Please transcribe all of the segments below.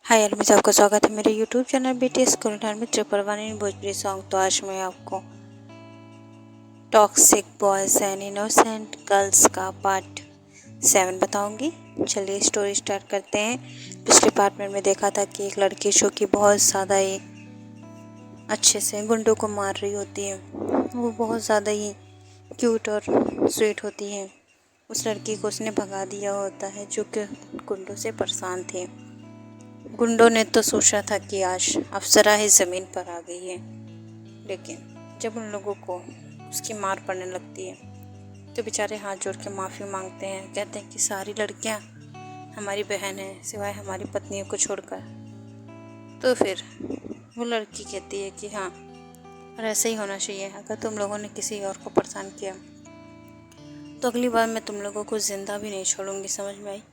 हाय अलमिस, आपका स्वागत है मेरे यूट्यूब चैनल बीटीएस कुरठान में triple one in Bhojpuri song. तो आज मैं आपको toxic boys and innocent girls का पार्ट 7 बताऊंगी। चलिए स्टोरी स्टार्ट करते हैं। पिछले पार्ट में देखा था कि एक लड़की जो कि बहुत ज़्यादा ही अच्छे से गुंडों को मार रही होती है। वो बहुत ज़्यादा ही क्यूट और स्वीट होती है। उस लड़की को उसने भगा दिया होता है जो कि गुंडों से परेशान थे। गुंडों ने तो सोचा था कि आज अप्सरा ही ज़मीन पर आ गई है, लेकिन जब उन लोगों को उसकी मार पड़ने लगती है तो बेचारे हाथ जोड़ के माफ़ी मांगते हैं। कहते हैं कि सारी लड़कियां हमारी बहन हैं सिवाय हमारी पत्नियों को छोड़कर। तो फिर वो लड़की कहती है कि हाँ, और ऐसे ही होना चाहिए। अगर तुम लोगों ने किसी और को परेशान किया तो अगली बार मैं तुम लोगों को ज़िंदा भी नहीं छोड़ूंगी। समझ में आई?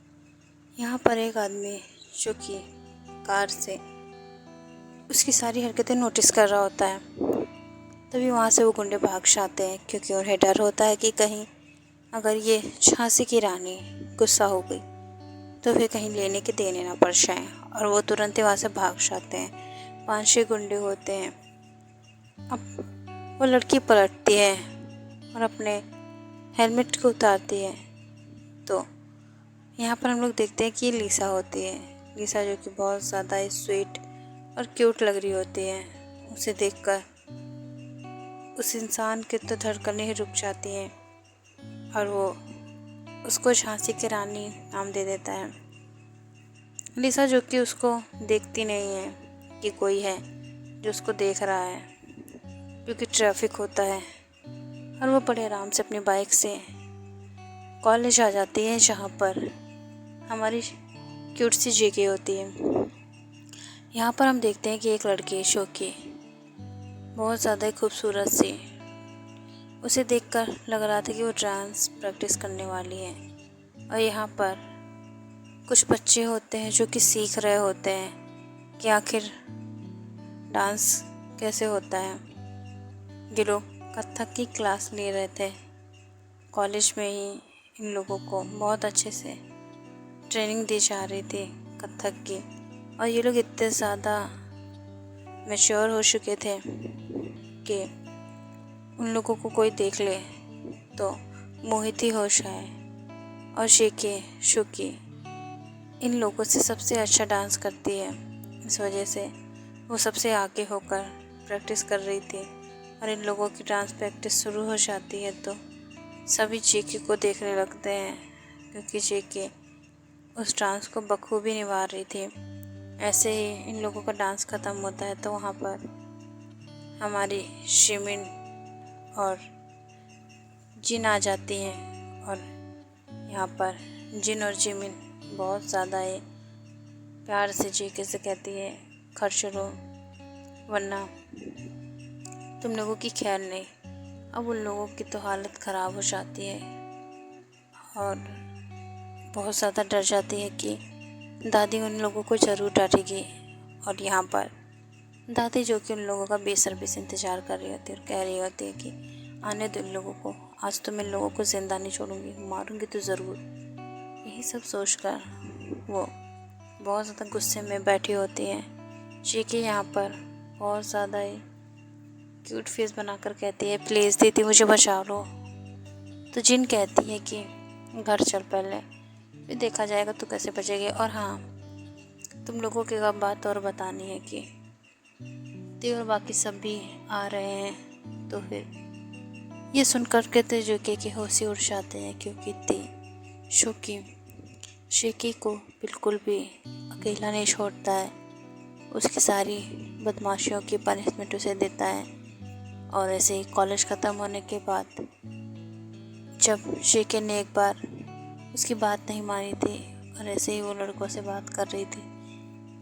यहाँ पर एक आदमी जो कि कार से उसकी सारी हरकतें नोटिस कर रहा होता है। तभी वहाँ से वो गुंडे भाग जाते हैं, क्योंकि उन्हें डर होता है कि कहीं अगर ये झांसी की रानी गुस्सा हो गई तो फिर कहीं लेने के देने ना पड़ जाए। और वो तुरंत ही वहाँ से भाग जाते हैं। 5-6 गुंडे होते हैं। अब वो लड़की पलटती है और अपने हेलमेट को उतारती है। तो यहाँ पर हम लोग देखते हैं कि ये लीसा होती है। लीसा जो कि बहुत ज़्यादा स्वीट और क्यूट लग रही होती है। उसे देखकर उस इंसान के तो धड़कनें ही रुक जाती हैं और वो उसको झांसी की रानी नाम दे देता है। लीसा जो कि उसको देखती नहीं है कि कोई है जो उसको देख रहा है, क्योंकि ट्रैफिक होता है। और वो बड़े आराम से अपनी बाइक से कॉलेज आ जाती है, जहाँ पर हमारी क्यूट सी जेके होती है। यहाँ पर हम देखते हैं कि एक लड़की जो कि बहुत ज़्यादा ही खूबसूरत सी, उसे देखकर लग रहा था कि वो डांस प्रैक्टिस करने वाली है। और यहाँ पर कुछ बच्चे होते हैं जो कि सीख रहे होते हैं कि आखिर डांस कैसे होता है। ये लोग कथक की क्लास ले रहे थे कॉलेज में ही। इन लोगों को बहुत अच्छे से ट्रेनिंग दी जा रही थी कथक की। और ये लोग इतने ज़्यादा मैच्योर हो चुके थे कि उन लोगों को कोई देख ले तो मोहित ही हो जाए। और शेके शुकी इन लोगों से सबसे अच्छा डांस करती है। इस वजह से वो सबसे आगे होकर प्रैक्टिस कर रही थी। और इन लोगों की डांस प्रैक्टिस शुरू हो जाती है तो सभी जेके को देखने लगते हैं, क्योंकि जेके उस डांस को बखूबी निभा रही थी। ऐसे ही इन लोगों का डांस ख़त्म होता है तो वहाँ पर हमारी शिमिन और जिन आ जाती हैं। और यहाँ पर जिन और जिमिन बहुत ज़्यादा ही प्यार से जेके से कहती है, खर्च लो वरना तुम लोगों की खैर नहीं। अब उन लोगों की तो हालत ख़राब हो जाती है और बहुत ज़्यादा डर जाती है कि दादी उन लोगों को ज़रूर डांटेगी। और यहाँ पर दादी जो कि उन लोगों का बेसब्री से इंतज़ार कर रही होती है और कह रही होती है कि आने दो इन लोगों को, आज तो मैं इन लोगों को ज़िंदा नहीं छोड़ूंगी, मारूंगी तो ज़रूर। यही सब सोचकर वो बहुत ज़्यादा गुस्से में बैठी होती हैं। जेके यहाँ पर बहुत ज़्यादा ही क्यूट फेस बनाकर कहती है, प्लीज़ दीदी मुझे बचा लो। तो जिन कहती है कि घर चल पहले, फिर देखा जाएगा तो कैसे बचेगी। और हाँ, तुम लोगों की एक बात और बतानी है कि ती और बाकी सब भी आ रहे हैं। तो फिर ये सुनकर के तो जो के होश ही उड़ जाते हैं, क्योंकि ती शुकी शेकी को बिल्कुल भी अकेला नहीं छोड़ता है। उसकी सारी बदमाशियों की पनिशमेंट उसे देता है। और ऐसे ही कॉलेज ख़त्म होने के बाद जब शेके ने एक बार उसकी बात नहीं मानी थी और ऐसे ही वो लड़कों से बात कर रही थी,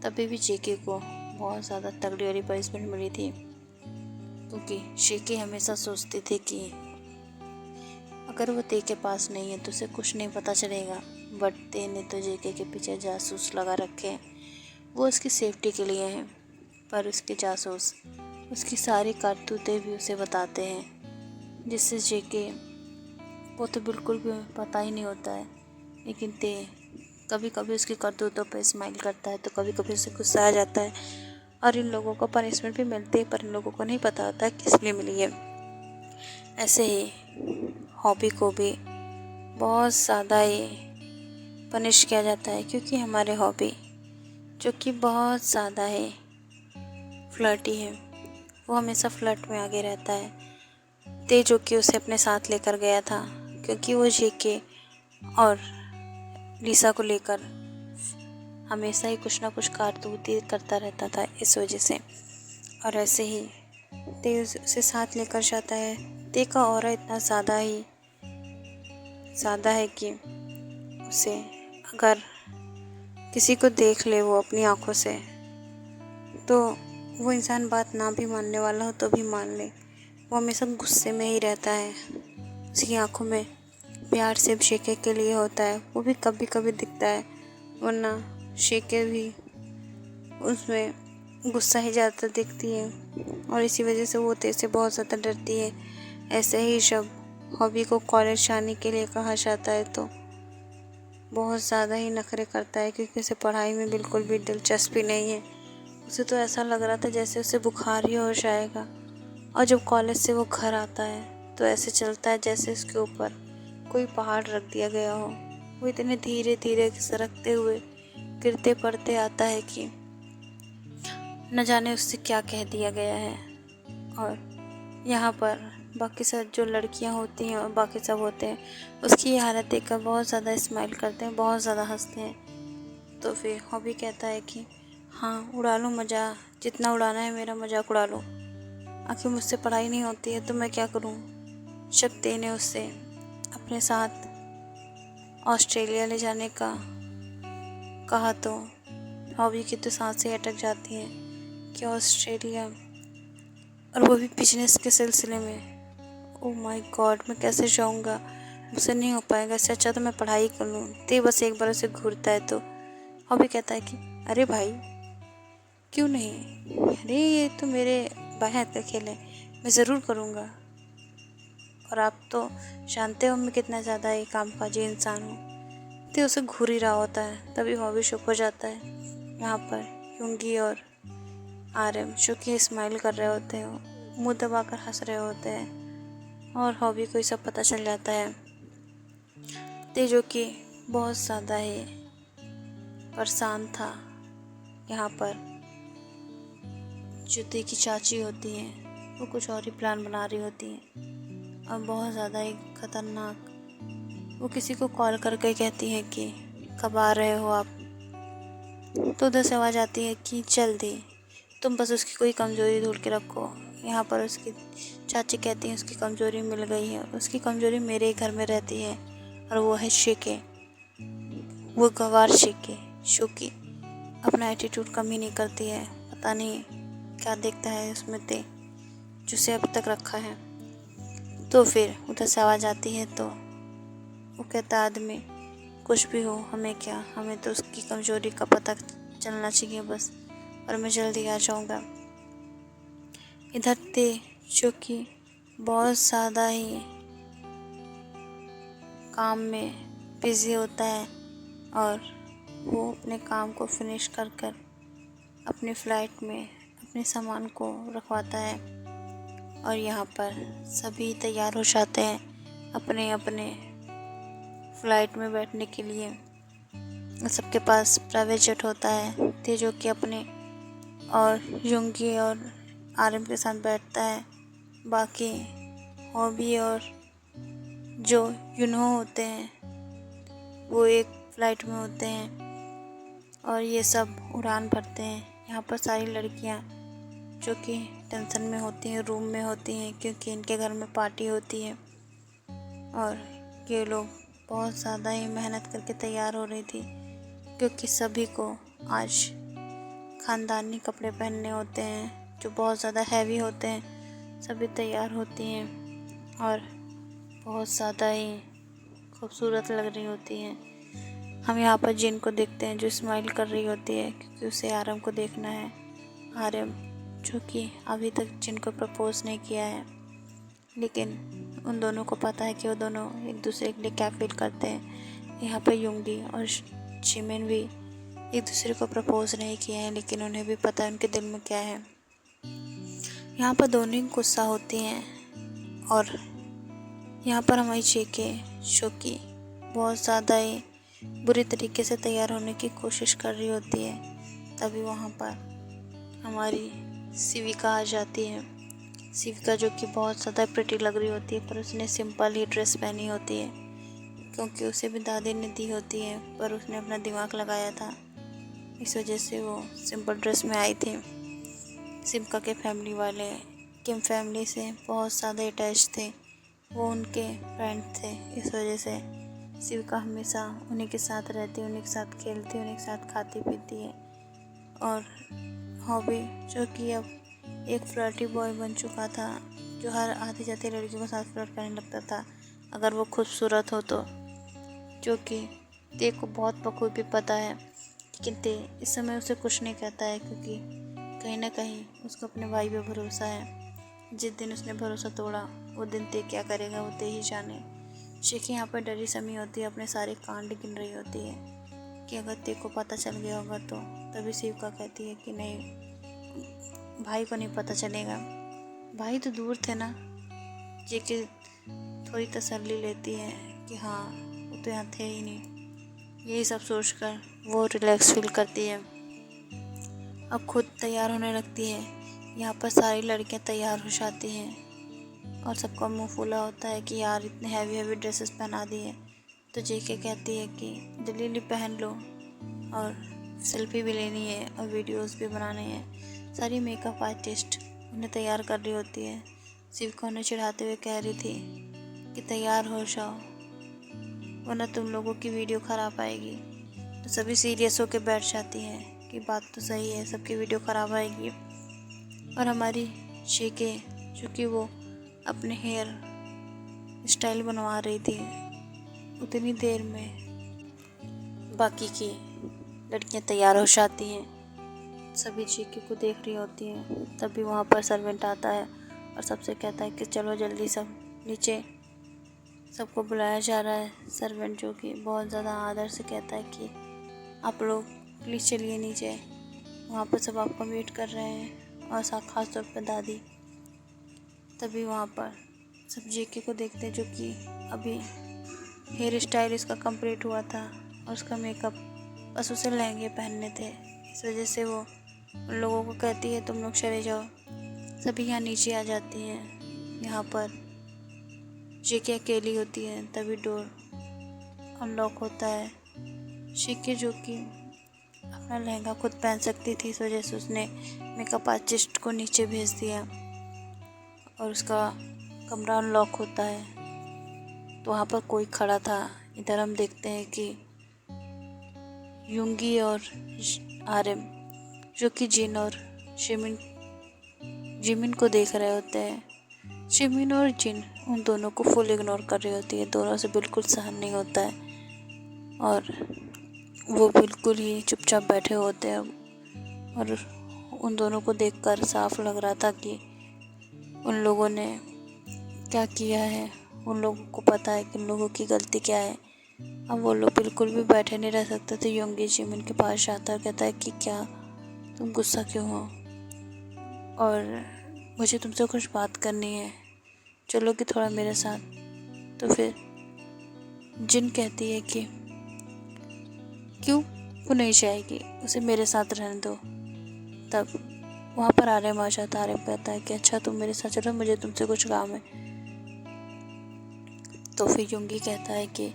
तभी भी जेके को बहुत ज़्यादा तगड़ी वाली पनिशमेंट मिली थी। क्योंकि शेके हमेशा सोचती थी कि अगर वो ते के पास नहीं है तो उसे कुछ नहीं पता चलेगा, बट ते ने तो जेके के पीछे जासूस लगा रखे हैं। वो उसकी सेफ्टी के लिए हैं, पर उसके जासूस उसकी सारी करतूतें भी उसे बताते हैं, जिससे जेके को तो बिल्कुल भी पता ही नहीं होता है। लेकिन ते कभी कभी उसकी करतूतों पर स्माइल करता है तो कभी कभी उसे गुस्सा आ जाता है। और इन लोगों को पनिशमेंट भी मिलती है, पर इन लोगों को नहीं पता होता किस लिए मिली है। ऐसे ही हॉबी को भी बहुत ज़्यादा ही पनिश किया जाता है, क्योंकि हमारे हॉबी जो कि बहुत ज़्यादा ही फ्लर्टी है, वो हमेशा फ्लर्ट में आगे रहता है। ते जो कि उसे अपने साथ लेकर गया था, क्योंकि वो जेके और लिसा को लेकर हमेशा ही कुछ ना कुछ कारतूती करता रहता था इस वजह से। और ऐसे ही ते उसे साथ लेकर जाता है। ते का ऑरा इतना ज़्यादा है कि उसे अगर किसी को देख ले वो अपनी आँखों से, तो वो इंसान बात ना भी मानने वाला हो तो भी मान ले। वो हमेशा गुस्से में ही रहता है। उसकी आँखों में प्यार सिर्फ शेके के लिए होता है, वो भी कभी कभी दिखता है, वरना शेके भी उसमें गुस्सा ही ज़्यादा दिखती है। और इसी वजह से वो तेरे से बहुत ज़्यादा डरती है। ऐसे ही जब हॉबी को कॉलेज जाने के लिए कहा जाता है तो बहुत ज़्यादा ही नखरे करता है, क्योंकि उसे पढ़ाई में बिल्कुल भी दिलचस्पी नहीं है। उसे तो ऐसा लग रहा था जैसे उसे बुखार ही हो जाएगा। और जब कॉलेज से वो घर आता है तो ऐसे चलता है जैसे उसके ऊपर कोई पहाड़ रख दिया गया हो। वो इतने धीरे धीरे सरकते हुए गिरते पड़ते आता है कि न जाने उससे क्या कह दिया गया है। और यहाँ पर बाकी सब जो लड़कियाँ होती हैं और बाकी सब होते हैं, उसकी ये हालत देखकर बहुत ज़्यादा स्माइल करते हैं, बहुत ज़्यादा हंसते हैं। तो फिर हॉबी कहता है कि हाँ, उड़ा लो मज़ा, जितना उड़ाना है मेरा मजाक उड़ा लो। आखिर मुझसे पढ़ाई नहीं होती है तो मैं क्या करूँ। जब ते ने उससे अपने साथ ऑस्ट्रेलिया ले जाने का कहा तो हॉबी की तो सांसें अटक जाती हैं कि ऑस्ट्रेलिया, और वो भी बिजनेस के सिलसिले में। ओह माय गॉड, मैं कैसे जाऊँगा, मुझसे नहीं हो पाएगा, इससे अच्छा तो मैं पढ़ाई कर लूँ। ते बस एक बार उसे घूरता है तो हॉबी कहता है कि अरे भाई क्यों नहीं, अरे ये तो मेरे बाएं हाथ का खेल है, मैं ज़रूर करूँगा। और आप तो जानते हो मैं कितना ज़्यादा ही कामकाजी इंसान हूँ। ते उसे घूर ही रहा होता है, तभी हॉबी चुप हो जाता है। यहाँ पर युंगी और आर्यन जो कि स्माइल कर रहे होते हैं, मुंह दबाकर हंस रहे होते हैं। और हॉबी को ये सब पता चल जाता है। ते जो कि बहुत ज़्यादा ही परेशान था। यहाँ पर जो ते की चाची होती हैं वो कुछ और ही प्लान बना रही होती हैं, और बहुत ज़्यादा ही खतरनाक। वो किसी को कॉल करके कहती है कि कब आ रहे हो आप। तो उधर से आवाज़ आती है कि जल्दी, तुम बस उसकी कोई कमज़ोरी ढूंढ के रखो। यहाँ पर उसकी चाची कहती है उसकी कमज़ोरी मिल गई है, उसकी कमज़ोरी मेरे ही घर में रहती है, और वो है शेके, वो गवार शेके, जो कि अपना एटीट्यूड कम ही नहीं करती है। पता नहीं क्या देखता है उसमें ते, जो उसे अब तक रखा है। तो फिर उधर से आवाज़ आती है तो वो कहता आदमी कुछ भी हो हमें क्या, हमें तो उसकी कमज़ोरी का पता चलना चाहिए बस, और मैं जल्दी आ जाऊँगा। इधर ते जो कि बहुत ज़्यादा ही काम में बिज़ी होता है, और वो अपने काम को फिनिश कर कर अपनी फ़्लाइट में अपने सामान को रखवाता है। और यहाँ पर सभी तैयार हो जाते हैं अपने अपने फ़्लाइट में बैठने के लिए। सबके पास प्राइवेट जेट होता है। ते जो कि अपने और युंगी और आर्यन के साथ बैठता है। बाकी हॉबी और जो यूनो होते हैं वो एक फ़्लाइट में होते हैं, और ये सब उड़ान भरते हैं। यहाँ पर सारी लड़कियाँ जो कि टेंशन में होती हैं, रूम में होती हैं, क्योंकि इनके घर में पार्टी होती है। और ये लोग बहुत ज़्यादा ही मेहनत करके तैयार हो रही थी, क्योंकि सभी को आज ख़ानदानी कपड़े पहनने होते हैं जो बहुत ज़्यादा हैवी होते हैं। सभी तैयार होती हैं और बहुत ज़्यादा ही खूबसूरत लग रही होती हैं। हम यहाँ पर जिन को देखते हैं जो स्माइल कर रही होती है, क्योंकि उसे आर्यन को देखना है। आर्यन जो कि अभी तक जिन को प्रपोज़ नहीं किया है, लेकिन उन दोनों को पता है कि वो दोनों एक दूसरे के लिए क्या फील करते हैं। यहाँ पर युंगी और जिमिन भी एक दूसरे को प्रपोज नहीं किए हैं, लेकिन उन्हें भी पता है उनके दिल में क्या है। यहाँ पर दोनों ही गुस्सा होती हैं और यहाँ पर हमारी जेके जो कि बहुत ज़्यादा ही बुरी तरीके से तैयार होने की कोशिश कर रही होती है, तभी वहाँ पर हमारी शिविका आ जाती है। शिविका जो कि बहुत ज़्यादा प्रिटी लग रही होती है, पर उसने सिंपल ही ड्रेस पहनी होती है, क्योंकि उसे भी दादी ने दी होती है, पर उसने अपना दिमाग लगाया था, इस वजह से वो सिंपल ड्रेस में आई थी। शिविका के फैमिली वाले किम फैमिली से बहुत ज़्यादा अटैच थे, वो उनके फ्रेंड थे, इस वजह से शिविका हमेशा उन्हीं के साथ रहती, उन्हीं के साथ खेलती, उन्हीं के साथ खाती पीती है। और हॉबी जो कि अब एक फ्लर्टी बॉय बन चुका था, जो हर आती जाती लड़कियों के साथ फ्लर्ट करने लगता था अगर वो खूबसूरत हो तो, जो कि ते को बहुत बखूबी पता है। लेकिन ते इस समय उसे कुछ नहीं कहता है, क्योंकि कहीं ना कहीं उसको अपने भाई पे भरोसा है। जिस दिन उसने भरोसा तोड़ा वो दिन ते क्या करेगा वो ते ही जाने। शेखी यहाँ पर डरी समी होती है, अपने सारे कांड गिन रही होती है कि अगर ते को पता चल गया होगा तो। तभी शिविका कहती है कि नहीं, भाई को नहीं पता चलेगा। भाई तो दूर थे ना। जेके थोड़ी तसल्ली लेती है कि हाँ वो तो यहाँ थे ही नहीं। यही सब सोचकर वो रिलैक्स फील करती है। अब खुद तैयार होने लगती है। यहाँ पर सारी लड़कियाँ तैयार हो जाती हैं और सबका मुंह फूला होता है कि यार इतने हैवी हैवी ड्रेसेस पहना दी है। तो जेके कहती है कि जल्दी पहन लो, और सेल्फी भी लेनी है और वीडियोस भी बनाने हैं। सारी मेकअप आर्टिस्ट उन्हें तैयार कर रही होती है। शिविका उन्हें चिढ़ाते हुए कह रही थी कि तैयार हो जाओ, वरना तुम लोगों की वीडियो ख़राब आएगी। तो सभी सीरियस होकर बैठ जाती हैं कि बात तो सही है, सबकी वीडियो ख़राब आएगी। और हमारी जेके जो कि वो अपने हेयर स्टाइल बनवा रही थी, उतनी देर में बाकी की लड़कियां तैयार हो जाती हैं। सभी जेके को देख रही होती हैं। तभी वहाँ पर सर्वेंट आता है और सबसे कहता है कि चलो जल्दी सब नीचे। सबको बुलाया जा रहा है। सर्वेंट जो कि बहुत ज़्यादा आदर से कहता है कि आप लोग प्लीज़ चलिए नीचे, वहाँ पर सब आपका वेट कर रहे हैं, और ख़ास तौर पर दादी। तभी वहाँ पर सब जेके को देखते हैं, जो कि अभी हेयर स्टाइल इसका कंप्लीट हुआ था और उसका मेकअप बस उसे लहंगे पहनने थे। इस वजह से वो उन लोगों को कहती है तुम लोग चले जाओ। सभी यहाँ नीचे आ जाती हैं। यहाँ पर जेके अकेली होती है। तभी डोर अनलॉक होता है। जेके जो कि अपना लहंगा खुद पहन सकती थी, इस वजह से उसने मेकअप आर्टिस्ट को नीचे भेज दिया और उसका कमरा अनलॉक होता है। तो वहाँ पर कोई खड़ा था। इधर हम देखते हैं कि युंगी और आर्यन जो कि जिन और जिमिन को देख रहे होते हैं। जिमिन और जिन उन दोनों को फुल इग्नोर कर रही होती है। दोनों से बिल्कुल सहन नहीं होता है और वो बिल्कुल ही चुपचाप बैठे होते हैं। और उन दोनों को देखकर साफ लग रहा था कि उन लोगों ने क्या किया है। उन लोगों को पता है कि उन लोगों की गलती क्या है। अब वो लोग बिल्कुल भी बैठे नहीं रह सकते थे। योंगी जिमिन के पास जाता है, कहता है कि क्या तुम गुस्सा क्यों हो, और मुझे तुमसे कुछ बात करनी है, चलो कि थोड़ा मेरे साथ। तो फिर जिन कहती है कि क्यों वो नहीं जाएगी, उसे मेरे साथ रहने दो। तब वहाँ पर आर्यन आ जाता है। आर्यन कहता है कि अच्छा तुम मेरे साथ चलो, मुझे तुमसे कुछ काम है। तो फिर योंगी कहता है कि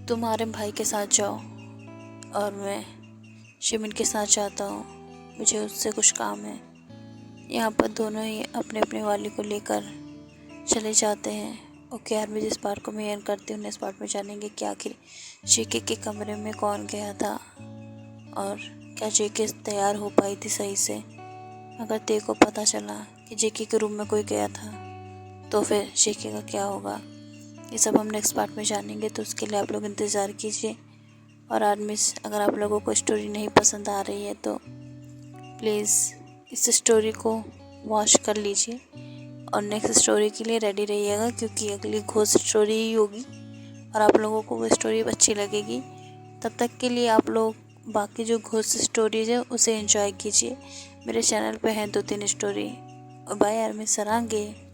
तुम आर्यन भाई के साथ जाओ और मैं शिमिन के साथ जाता हूँ, मुझे उससे कुछ काम है। यहाँ पर दोनों ही अपने अपने वाली को लेकर चले जाते हैं। ओके आर्मी जिस बार को मैं एंड करती हूँ, इस पार्ट में जानेंगे कि आखिर जेके के कमरे में कौन गया था और क्या जेके तैयार हो पाई थी सही से। अगर ते को पता चला कि जेके के रूम में कोई गया था तो फिर जेके का क्या होगा, ये सब हम नेक्स्ट पार्ट में जानेंगे। तो उसके लिए आप लोग इंतज़ार कीजिए। और आर्मीज, अगर आप लोगों को स्टोरी नहीं पसंद आ रही है तो प्लीज़ इस स्टोरी को वॉच कर लीजिए और नेक्स्ट स्टोरी के लिए रेडी रहिएगा, क्योंकि अगली घोस्ट स्टोरी ही होगी और आप लोगों को वो स्टोरी अच्छी लगेगी। तब तक के लिए आप लोग बाकी जो घोस्ट स्टोरीज है उसे एंजॉय कीजिए। मेरे चैनल पे हैं 2-3 स्टोरी। और बाय यार, मैं सरांगे।